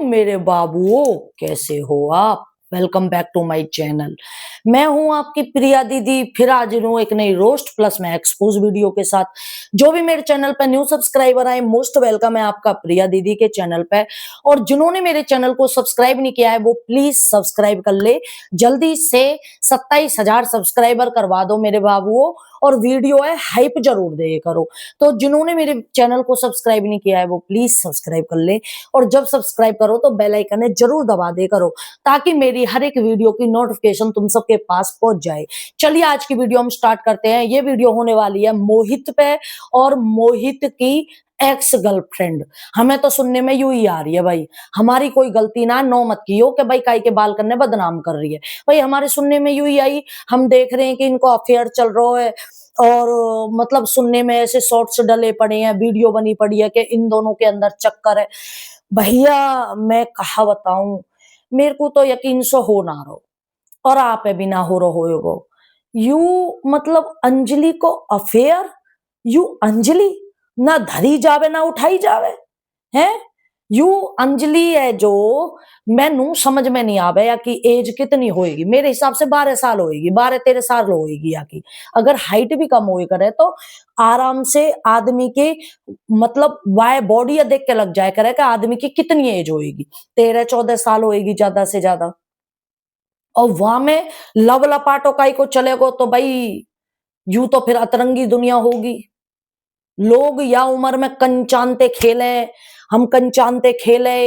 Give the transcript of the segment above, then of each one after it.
मेरे बाबुओ, कैसे हो आप? Welcome back to my channel. मैं हूं आपकी प्रिया दीदी, फिर हाजिर हूं एक नई रोस्ट प्लस में एक्सपोज वीडियो के साथ। जो भी मेरे चैनल पे न्यू सब्सक्राइबर आए, मोस्ट वेलकम है आपका प्रिया दीदी के चैनल पे। और जिन्होंने मेरे चैनल को सब्सक्राइब नहीं किया है वो प्लीज सब्सक्राइब कर ले। जल्दी से 27,000 सब्सक्राइबर करवा दो मेरे बाबुओं। और वीडियो है हाइप जरूर दे करो। तो जिन्होंने मेरे चैनल को सब्सक्राइब नहीं किया है वो प्लीज सब्सक्राइब कर ले। और जब सब्सक्राइब करो तो बेल आइकन है जरूर दबा दे करो, ताकि मेरी हर एक वीडियो की नोटिफिकेशन तुम सबके पास पहुंच जाए। चलिए आज की वीडियो हम स्टार्ट करते हैं। ये वीडियो होने वाली है मोहित पे और मोहित की एक्स गर्लफ्रेंड। हमें तो सुनने में यूं ही आ रही है भाई, हमारी कोई गलती ना नो मत की हो कि भाई काई के बाल करने बदनाम कर रही है। भाई हमारे सुनने में यूं ही आई, हम देख रहे हैं कि इनको अफेयर चल रहा है। और मतलब सुनने में ऐसे शॉर्ट्स डले पड़े हैं, वीडियो बनी पड़ी है कि इन दोनों के अंदर चक्कर है। भैया मैं कहा बताऊं, मेरे को तो यकीन सो हो ना रहो और आप भी ना हो रहो होगो। यू मतलब अंजलि को अफेयर, यू अंजलि ना धरी जावे ना उठाई जावे हैं। यू अंजलि है जो मैनू समझ में नहीं आवे या कि एज कितनी होएगी। मेरे हिसाब से 12 साल होएगी, 12-13 साल होएगी या की। अगर हाइट भी कम होए करे तो आराम से आदमी के मतलब वाय बॉडी देख के लग जाए करे कि आदमी की कितनी एज होएगी। 13-14 साल होएगी ज्यादा से ज्यादा। और वहां में लव लपाटो काई को चलेगो तो भाई यूं तो फिर अतरंगी दुनिया होगी। लोग या उम्र में कंचानते खेले, हम कंचानते खेले,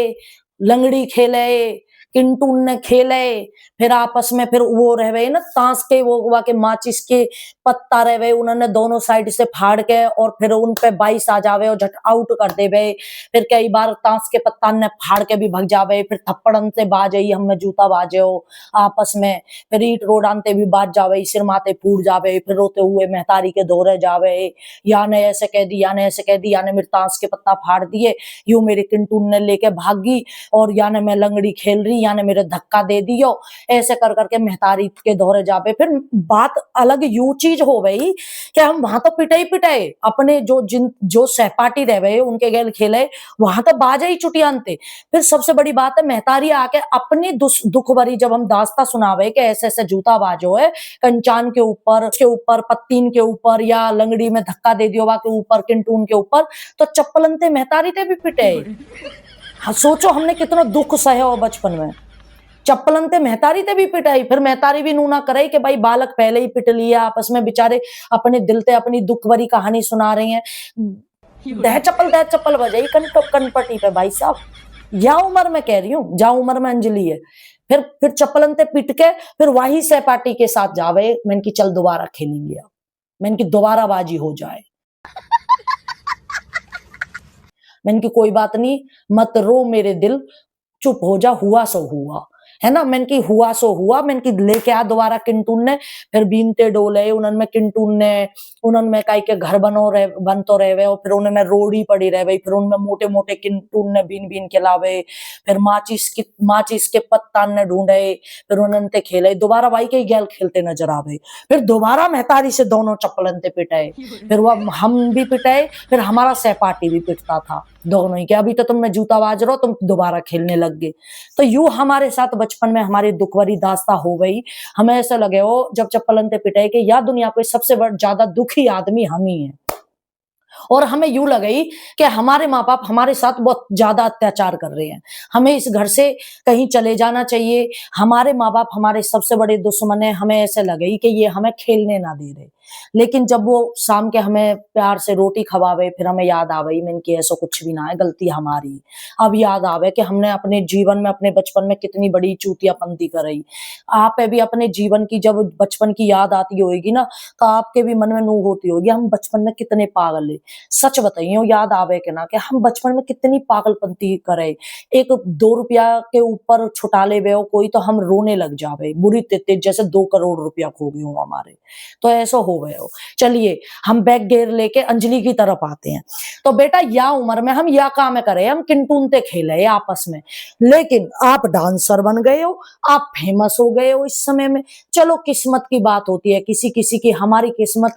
लंगड़ी खेले, किंटून ने खेले। फिर आपस में फिर वो रहे ना ताश के वो हुआ के माचिस के पत्ता रहे, उन्होंने दोनों साइड से फाड़ के और फिर उन पे 22 आ जावे और झट आउट कर देवे। फिर कई बार ताश के पत्ता ने फाड़ के भी भग जावे, फिर थप्पड़न से बाजे हमें जूता बाजे हो आपस में। फिर ईट रोड आनते भी बाज जावे, सिर माथे फूट जावे, फिर रोते हुए मेहतारी के दौरे जावे। या ने ऐसे कह दी, या ने ऐसे कह दी, या ने मेरे ताश के पत्ता फाड़ दिए, यूं मेरे किंटून ने लेके भागी। और या ने मैं लंगड़ी खेल रही, या ने मेरे धक्का दे दियो। ऐसे कर करके मेहतारी के दौरे जावे। फिर बात अलग यू चीज हो गई कि हम वहां तो पिटाई पिटाए अपने जो सहपाठी रह गए उनके गेल खेले, वहां तो बाजा ही चुटियानते। फिर सबसे बड़ी बात है मेहतारी आके अपनी दुख भरी जब हम दास्ता सुनावे कि ऐसे ऐसे जूता बाजो है कंचान के ऊपर पत्तीन के ऊपर या लंगड़ी में धक्का दे दियो के ऊपर किंटून के ऊपर, तो चप्पलनते मेहतारी ते भी पिटे। हाँ, सोचो हमने कितना दुख सहे हो बचपन में। चप्पलन ते मेहतारी ते भी पिटाई, फिर मेहतारी भी नूना करे कि भाई बालक पहले ही पिट लिया। आपस में बेचारे अपने दिल ते अपनी दुख भरी कहानी सुना रहे हैं। दह चप्पल बजाई कनपटी पे भाई साहब। या उम्र में कह रही हूँ, जा उम्र में अंजलि है। फिर चप्पलन ते पिट के फिर वही सहपाठी के साथ जावे। मैंने की चल दोबारा खेलेंगे, अब मैंने की दोबारा बाजी हो जाए। मैंने की कोई बात नहीं, मत रो मेरे दिल, चुप हो जा, हुआ सो हुआ है ना। मैंने की हुआ सो हुआ। मैंने की लेके आ दोबारा किंटून ने। फिर बीनते डोले उन्होंने किंटून ने, उन्होंने काई के घर बन तो रहे और फिर उन्होंने रोड़ी पड़ी रहे। फिर उनमें मोटे मोटे किंटून ने बीन बीन के लावे। फिर माचिस के पत्ता ने ढूंढे। फिर उन्होंने खेले दोबारा, भाई के गैल खेलते नजर आवे। फिर दोबारा मेहतारी से दोनों चप्पलनते पिटाए। फिर वह हम भी पिटाए, फिर हमारा सहपाठी भी पिटता था दोनों ही के। अभी तो तुम में जूता बाज रहो, तुम दोबारा खेलने लग गए। तो यूं हमारे साथ बचपन में हमारी दुख भरी दास्ता हो गई। हमें ऐसा लगे हो जब चप्पलनते पिटाई कि या दुनिया को सबसे ज्यादा दुखी आदमी हम ही है। और हमें यूं लगी कि हमारे माँ बाप हमारे साथ बहुत ज्यादा अत्याचार कर रहे हैं, हमें इस घर से कहीं चले जाना चाहिए। हमारे माँ बाप हमारे सबसे बड़े दुश्मन है। हमें ऐसे लगे कि ये हमें खेलने ना दे रहे। लेकिन जब वो शाम के हमें प्यार से रोटी खवावे, फिर हमें याद आवे मैंने कि ऐसा कुछ भी ना है, गलती हमारी। अब याद आवे कि हमने अपने जीवन में अपने बचपन में कितनी बड़ी चूतियापंती कराई। आप भी अपने जीवन की जब बचपन की याद आती होगी ना, तो आपके भी मन में नूह होती होगी हम बचपन में कितने पागल है। सच बताइए याद आवे के ना कि हम बचपन में कितनी पागलपंती करे। एक 2 रुपया के ऊपर छुटा ले कोई तो हम रोने लग जावे बुरी तेज, जैसे 2 करोड़ रुपया खो गए हो हमारे। तो ऐसा हो गए हो। चलिए हम बैक गेयर लेके अंजलि की तरफ आते हैं। तो बेटा या उम्र में हम या काम करे, हम किंटूनते खेले आपस में, लेकिन आप डांसर बन गए हो, आप फेमस हो गए हो इस समय में। चलो किस्मत की बात होती है, किसी किसी की, हमारी किस्मत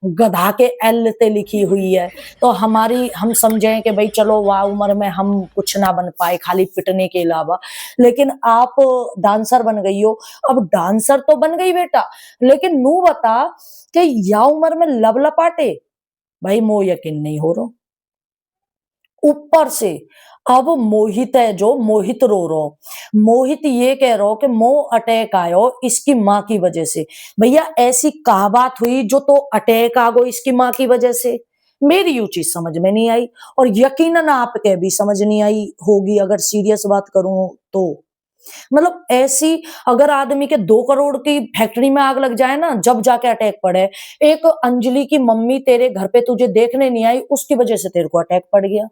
गधा के एल ते लिखी हुई है, तो हमारी हम समझें कि भाई चलो वाह उम्र में हम कुछ ना बन पाए खाली पिटने के अलावा, लेकिन आप डांसर बन गई हो। अब डांसर तो बन गई बेटा, लेकिन नू बता कि या उम्र में लब लपाटे, भाई मो यकीन नहीं हो रहा। ऊपर से अब मोहित है जो मोहित रो रो, मोहित ये कह रहा हो कि मो अटैक आयो इसकी माँ की वजह से। भैया ऐसी कहा बात हुई जो तो अटैक आ गो इसकी माँ की वजह से? मेरी ये चीज समझ में नहीं आई, और यकीनन आपके भी समझ नहीं आई होगी अगर सीरियस बात करूं तो। मतलब ऐसी, अगर आदमी के 2 करोड़ की फैक्ट्री में आग लग जाए ना, जब जाके अटैक पड़े। एक अंजलि की मम्मी तेरे घर पे तुझे देखने नहीं आई, उसकी वजह से तेरे को अटैक पड़ गया।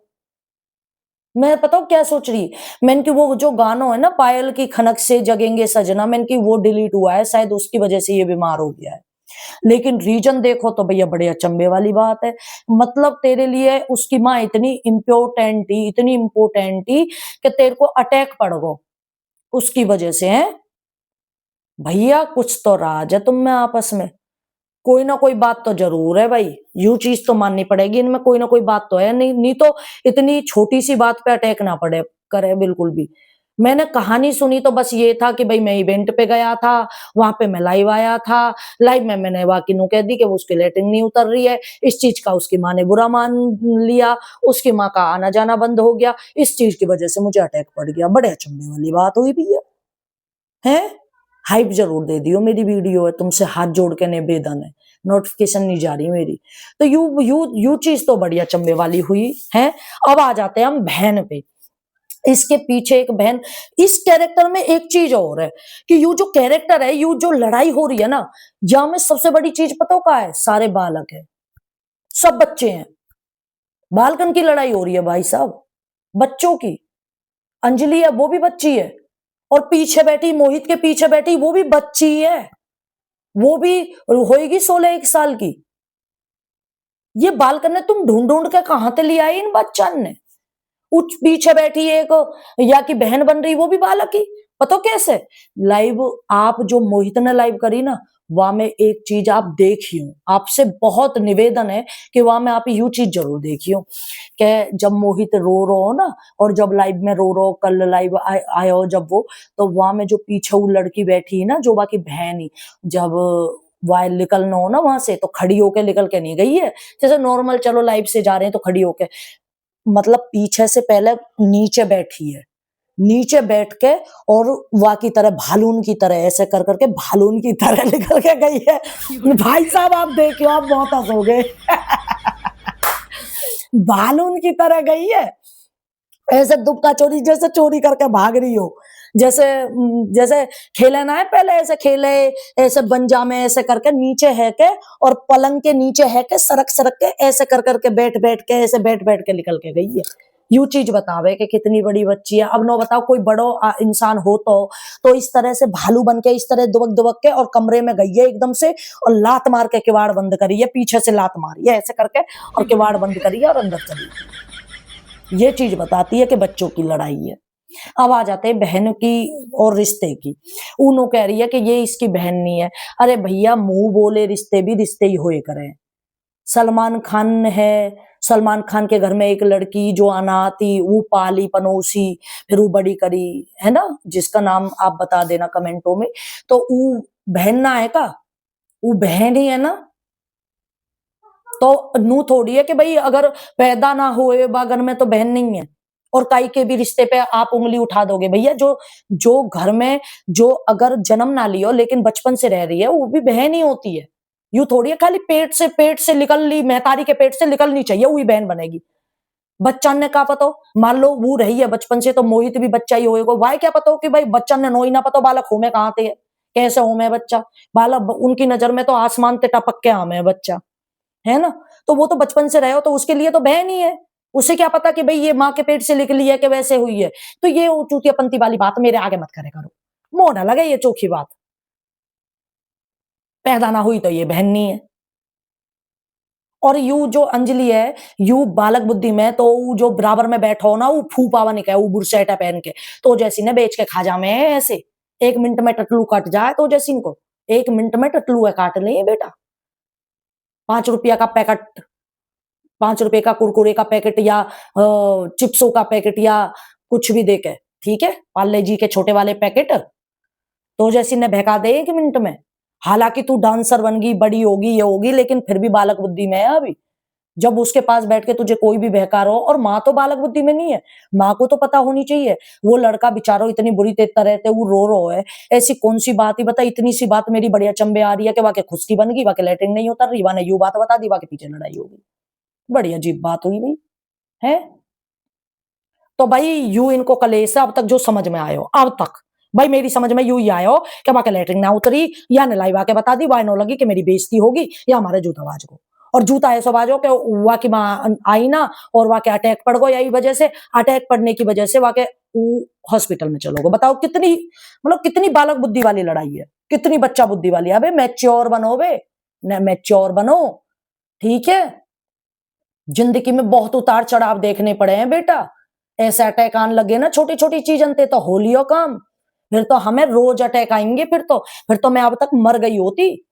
मैं पता हूँ क्या सोच रही, मैंने कि वो जो गाना है ना पायल की खनक से जगेंगे सजना, मैंने कि वो डिलीट हुआ है शायद, उसकी वजह से ये बीमार हो गया है। लेकिन रीजन देखो तो भैया बड़े अचंभे वाली बात है। मतलब तेरे लिए उसकी माँ इतनी इम्पोर्टेंट थी कि तेरे को अटैक पड़ गो उसकी वजह से है। भैया कुछ तो राज है तुम में आपस में, कोई ना कोई बात तो जरूर है भाई, यूं चीज तो माननी पड़ेगी, इनमें कोई ना कोई बात तो है, नहीं नहीं तो इतनी छोटी सी बात पे अटैक ना पड़े करे बिल्कुल भी। मैंने कहानी सुनी तो बस ये था कि भाई मैं इवेंट पे गया था, वहां पे मैं लाइव आया था, लाइव में मैंने वाकिनू कह दी कि वो उसकी लेटिंग नहीं उतर रही है, इस चीज का उसकी माँ ने बुरा मान लिया, उसकी माँ का आना जाना बंद हो गया, इस चीज की वजह से मुझे अटैक पड़ गया। बड़े अचंभे वाली बात हुई भैया है। हाइप जरूर दे दियो, मेरी वीडियो है, तुमसे हाथ जोड़ के निवेदन है, नोटिफिकेशन नहीं जा रही मेरी। तो यू चीज तो बढ़िया चंबे वाली हुई है। अब आ जाते हैं हम बहन पे। इसके पीछे एक बहन, इस कैरेक्टर में एक चीज और है कि यू जो कैरेक्टर है, यू जो लड़ाई हो रही है ना, या में सबसे बड़ी चीज पता क्या है, सारे बालक है, सब बच्चे हैं, बालकन की लड़ाई हो रही है भाई साहब, बच्चों की। अंजलि है वो भी बच्ची है, और पीछे बैठी मोहित के पीछे बैठी वो भी बच्ची है, वो भी होएगी 16 1 साल की। ये बालकन ने तुम ढूंढ ढूंढ के कहां से लिया है इन बच्चन ने। उच पीछे बैठी एक या की बहन बन रही, वो भी बालक ही। पता कैसे लाइव, आप जो मोहित ने लाइव करी ना, वहां में एक चीज आप देखियो, आपसे बहुत निवेदन है कि वहां में आप यू चीज जरूर देखियो कि जब मोहित रो रो हो ना, और जब लाइव में रो रो कल लाइव आयो जब वो, तो वहां में जो पीछे वो लड़की बैठी है ना, जो बाकी बहन ही, जब वायर निकलना हो ना वहां से, तो खड़ी होके निकल के नहीं गई है, जैसे नॉर्मल चलो लाइव से जा रहे हैं तो खड़ी होके, मतलब पीछे से पहले नीचे बैठी है, नीचे बैठ के, और वहां की तरह भालून की तरह ऐसे कर करके भालून की तरह निकल के गई है। भाई साहब आप देखियो, आप बहुत हंसोगे। भालून की तरह गई है, ऐसे दुबका चोरी जैसे चोरी करके भाग रही हो, जैसे जैसे खेले ना है पहले, ऐसे खेले, ऐसे बंजा में ऐसे करके नीचे है के, और पलंग के नीचे है के सरक सरक के ऐसे कर करके बैठ बैठ के ऐसे बैठ बैठ के निकल के गई है। यू चीज बतावे कि कितनी बड़ी बच्ची है। अब नो बताओ कोई बड़ो इंसान हो तो इस तरह से भालू बन के इस तरह दुबक दुबक के और कमरे में गई है एकदम से, और लात मार के किवाड़ बंद करी है, पीछे से लात मारी है ऐसे करके, और किवाड़ बंद करी है और अंदर चली गई। ये चीज बताती है कि बच्चों की लड़ाई है। अब आ जाते हैं बहन की और रिश्ते की। ऊनो कह रही है कि ये इसकी बहन नहीं है। अरे भैया मुंह बोले रिश्ते भी रिश्ते ही होए करें। सलमान खान है, सलमान खान के घर में एक लड़की जो अनाथ थी, वो पाली पनोसी, फिर वो बड़ी करी, है ना, जिसका नाम आप बता देना कमेंटों में। तो वो बहन ना है का, वो बहन ही है ना। तो नू थोड़ी है कि भाई अगर पैदा ना हुए बागर में तो बहन नहीं है, और काई के भी रिश्ते पे आप उंगली उठा दोगे। भैया जो जो घर में जो अगर जन्म ना लियो लेकिन बचपन से रह रही है, वो भी बहन ही होती है। यूं थोड़ी है खाली पेट से निकल ली, महतारी के पेट से निकलनी चाहिए वही बहन बनेगी। बच्चन ने क्या पता, मान लो वो रही है बचपन से, तो मोहित भी बच्चा ही होएगा, भाई क्या पता हो कि भाई बच्चन ने नो ही ना पता बालक होमे कहाँ थे, कैसे होमे बच्चा। बालक उनकी नजर में तो आसमान ते टपक के आमे है बच्चा, है ना। तो वो तो बचपन से रहे हो, तो उसके लिए तो बहन ही है। उसे क्या पता कि भाई ये माँ के पेट से निकली है कि वैसे हुई है। तो ये चूतियापंती वाली बात मेरे आगे मत करे करो, मोह ना लगे ये चोखी बात। पैदा ना हुई तो ये बहन नहीं है। और यू जो अंजलि है, यू बालक बुद्धि में तो ऊ जो बराबर में बैठा हो ना, वो फू पावा नहीं कहे, वो बुरशेटा पहन के तो जैसी ने बेच के खा जा में ऐसे 1 मिनट में टटलू कट जाए तो जैसी इनको 1 मिनट में टटलू है काट ले बेटा। 5 रुपया का पैकेट, 5 रुपए का कुरकुरे का पैकेट या चिप्सों का पैकेट या कुछ भी देके, ठीक है, पार्ले जी के छोटे वाले पैकेट तो जैसी ने बहका दे 1 मिनट में। हालांकि तू डांसर बन गई, बड़ी होगी, ये होगी, लेकिन फिर भी बालक बुद्धि में है अभी। जब उसके पास बैठ के तुझे कोई भी बहका रहा हो, और माँ तो बालक बुद्धि में नहीं है, माँ को तो पता होनी चाहिए वो लड़का बेचारा इतनी बुरी तरह से वो रो रो है। ऐसी कौन सी बात ही बता, इतनी सी बात मेरी बढ़िया चंबे आ रही है कि वाके खुशकी बन गई, वाके लैट्रिन नहीं उतर रही, वाने यू बात बता दी, वाके पीछे लड़ाई होगी। बड़ी अजीब बात हुई भाई, है। तो भाई यू इनको कलेश है अब तक जो समझ में आयो, अब तक भाई मेरी समझ में यू ही आयो कि वाके लैट्रिन ना उतरी या नलाई वाके बता दी, वाइनो लगी कि मेरी बेइज्जती होगी या हमारे जूता बाज को, और जूता ऐसा बाजो कि वा की माँ आई ना और वाके अटैक पड़ गो, यही वजह से अटैक पड़ने की वजह से वाके हॉस्पिटल में चलोगे। बताओ कितनी मतलब कितनी बालक बुद्धि वाली लड़ाई है, कितनी बच्चा बुद्धि वाली है। अबे मैच्योर बनो बे, मैच्योर बनो, ठीक है। जिंदगी में बहुत उतार चढ़ाव देखने पड़े हैं बेटा, ऐसे अटैक आने लगे ना छोटी छोटी चीज अंते तो होलियो काम, फिर तो हमें रोज अटैक आएंगे, फिर तो मैं अब तक मर गई होती।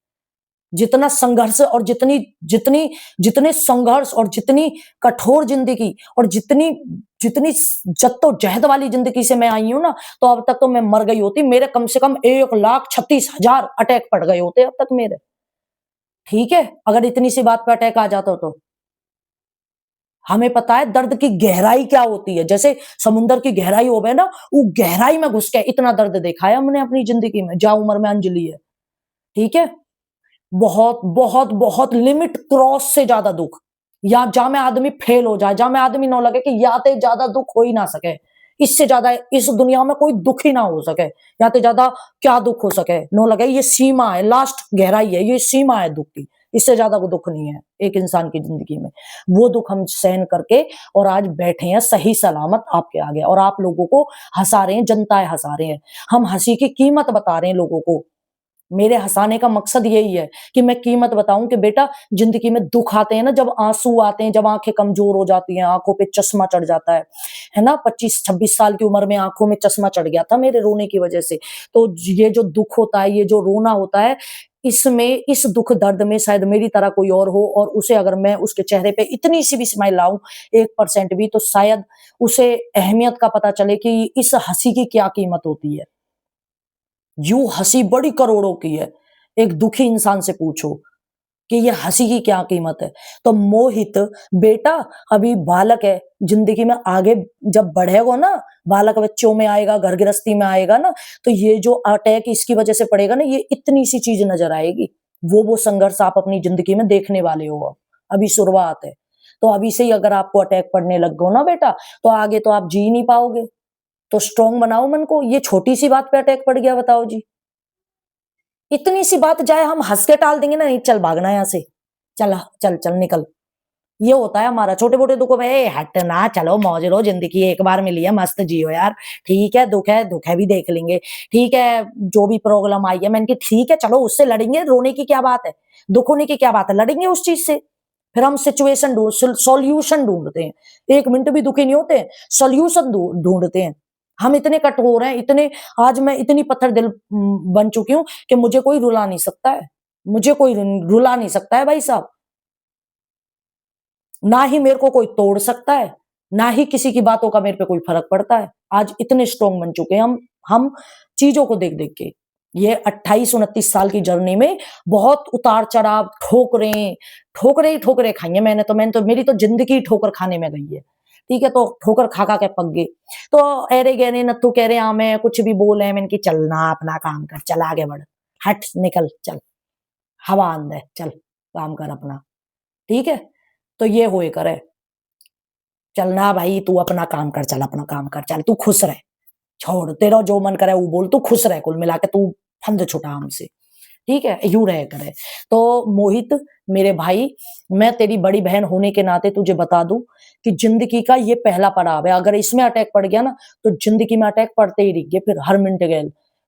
जितना संघर्ष और जितनी जितनी जितने संघर्ष और जितनी कठोर जिंदगी और जितनी जितनी जद्दोजहद वाली जिंदगी से मैं आई हूं ना, तो अब तक तो मैं मर गई होती। मेरे कम से कम 1,36,000 अटैक पड़ गए होते अब तक मेरे, ठीक है, अगर इतनी सी बात पे अटैक आ जाता तो। हमें पता है दर्द की गहराई क्या होती है, जैसे समुद्र की गहराई हो गए ना, वो गहराई में घुस के इतना दर्द देखा है हमने अपनी जिंदगी में, जा उम्र में अंजलि है, ठीक है। बहुत बहुत बहुत लिमिट क्रॉस से ज्यादा दुख, या जा में आदमी फेल हो जाए, जा में आदमी न लगे कि या ते ज्यादा दुख हो ही ना सके, इससे ज्यादा इस दुनिया में कोई दुख ही ना हो सके, या तो ज्यादा क्या दुख हो सके, नो लगे ये सीमा है, लास्ट गहराई है, ये सीमा है दुख की, इससे ज्यादा कोई दुख नहीं है एक इंसान की जिंदगी में। वो दुख हम सहन करके और आज बैठे हैं सही सलामत आपके आगे, और आप लोगों को हंसा रहे हैं, जनताएं हंसा रहे हैं, हम हंसी की कीमत बता रहे हैं लोगों को। मेरे हंसाने का मकसद यही है कि मैं कीमत बताऊं कि बेटा जिंदगी में दुख आते हैं ना, जब आंसू आते हैं, जब आंखें कमजोर हो जाती हैं, आंखों पे चश्मा चढ़ जाता है ना। 25-26 साल की उम्र में आंखों में चश्मा चढ़ गया था मेरे रोने की वजह से। तो ये जो दुख होता है, ये जो रोना होता है, इसमें इस दुख दर्द में शायद मेरी तरह कोई और हो, और उसे अगर मैं उसके चेहरे पे इतनी सी भी स्माइल लाऊं 1% भी, तो शायद उसे अहमियत का पता चले कि इस हंसी की क्या कीमत होती है। यूं हंसी बड़ी करोड़ों की है, एक दुखी इंसान से पूछो कि ये हंसी की क्या कीमत है। तो मोहित बेटा अभी बालक है, जिंदगी में आगे जब बढ़ेगा ना, बालक बच्चों में आएगा, घर गृहस्थी में आएगा ना, तो ये जो अटैक इसकी वजह से पड़ेगा ना, ये इतनी सी चीज नजर आएगी। वो संघर्ष आप अपनी जिंदगी में देखने वाले हो, अभी शुरुआत है। तो अभी से ही अगर आपको अटैक पड़ने लग गो ना बेटा, तो आगे तो आप जी नहीं पाओगे। तो स्ट्रांग बनाओ मन को। ये छोटी सी बात पे अटैक पड़ गया, बताओ जी। इतनी सी बात जाए हम हंस के टाल देंगे ना, नहीं चल भागना यहाँ से, चल चल चल निकल। ये होता है हमारा छोटे मोटे दुखों में, हट ना, चलो मौज लो, जिंदगी एक बार मिली है, मस्त जियो यार। ठीक है, दुख है भी देख लेंगे, ठीक है, जो भी प्रॉब्लम आई है मैंने कि ठीक है, चलो उससे लड़ेंगे, रोने की क्या बात है, दुख होने की क्या बात है, लड़ेंगे उस चीज से। फिर हम सिचुएशन सॉल्यूशन ढूंढते हैं, 1 मिनट भी दुखी नहीं होते, सॉल्यूशन ढूंढते हैं। हम इतने कठोर हैं, इतने, आज मैं इतनी पत्थर दिल बन चुकी हूं कि मुझे कोई रुला नहीं सकता है, मुझे कोई रुला नहीं सकता है भाई साहब। ना ही मेरे को कोई तोड़ सकता है, ना ही किसी की बातों का मेरे पे कोई फर्क पड़ता है। आज इतने स्ट्रांग बन चुके हैं हम चीजों को देख देख के। ये 28-29 साल की जर्नी में बहुत उतार चढ़ाव, ठोकरें ठोकरें ही ठोकरें खाई हैं मैंने तो मेरी तो जिंदगी ठोकर खाने में गई है, ठीक है। तो ठोकर खा खा के पक गए। तो अरे गहरे नत्थु कह रहे हाँ मैं कुछ भी बोले, मैंने की चलना अपना काम कर, चल आगे बढ़, हट निकल, चल हवा अंदर, चल काम कर अपना, ठीक है। तो ये होए करे, चलना भाई तू अपना काम कर, चल अपना काम कर, चल तू खुश रह, छोड़ तेरा जो मन करे वो बोल, तू खुश रह, कुल मिला के तू फंद छुटा हमसे, ठीक है, यूं रह करे। तो मोहित मेरे भाई, मैं तेरी बड़ी बहन होने के नाते तुझे बता दूं कि जिंदगी का ये पहला पड़ाव है, अगर इसमें अटैक पड़ गया ना, तो जिंदगी में अटैक पड़ते ही रहिए फिर हर मिनट गए,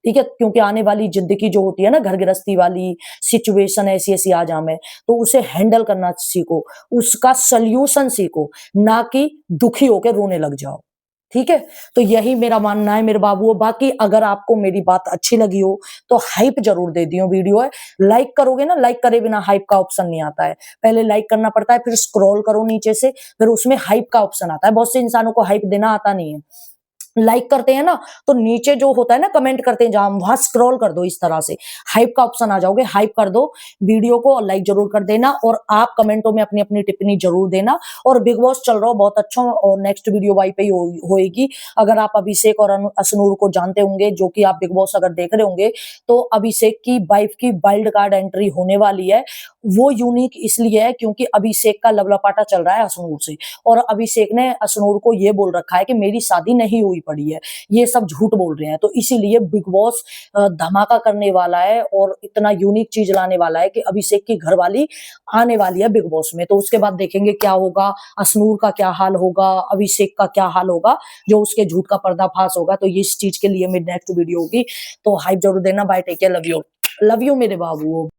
ठीक है, क्योंकि आने वाली जिंदगी जो होती है ना, घर गृहस्थी वाली सिचुएशन ऐसी ऐसी आ जाए, तो उसे हैंडल करना सीखो, उसका सल्यूशन सीखो, ना कि दुखी होकर रोने लग जाओ। ठीक है, तो यही मेरा मानना है मेरे बाबुओं। बाकी अगर आपको मेरी बात अच्छी लगी हो तो हाइप जरूर दे दियो वीडियो है। लाइक करोगे ना, लाइक करे बिना हाइप का ऑप्शन नहीं आता है। पहले लाइक करना पड़ता है, फिर स्क्रॉल करो नीचे से, फिर उसमें हाइप का ऑप्शन आता है। बहुत से इंसानों को हाइप देना आता नहीं है। लाइक करते हैं ना, तो नीचे जो होता है ना, कमेंट करते हैं जहां, वहां स्क्रॉल कर दो, इस तरह से हाइप का ऑप्शन आ जाओगे, हाइप कर दो वीडियो को और लाइक जरूर कर देना, और आप कमेंटों में अपनी अपनी टिप्पणी जरूर देना। और बिग बॉस चल रहा हो बहुत अच्छा, और नेक्स्ट वीडियो वाई पे ही होएगी। अगर आप अभिषेक और अशनूर को जानते होंगे, जो कि आप बिग बॉस अगर देख रहे होंगे, तो अभिषेक की वाइफ की वाइल्ड कार्ड एंट्री होने वाली है। वो यूनिक इसलिए है क्योंकि अभिषेक का लवलपाटा चल रहा है अशनूर से, और अभिषेक ने अशनूर को ये बोल रखा है कि मेरी शादी नहीं हुई पड़ी है, ये सब झूठ बोल रहे हैं। तो इसीलिए बिग बॉस धमाका करने वाला है और इतना यूनिक चीज लाने वाला है कि अभिषेक की घरवाली आने वाली है बिग बॉस में। तो उसके बाद देखेंगे क्या होगा, अशनूर का क्या हाल होगा, अभिषेक का क्या हाल होगा, जो उसके झूठ का पर्दाफाश होगा। तो इस चीज के लिए मेरी नेक्स्ट वीडियो होगी, तो हाइप जरूर देना। Bye, take care, love you मेरे बाबू।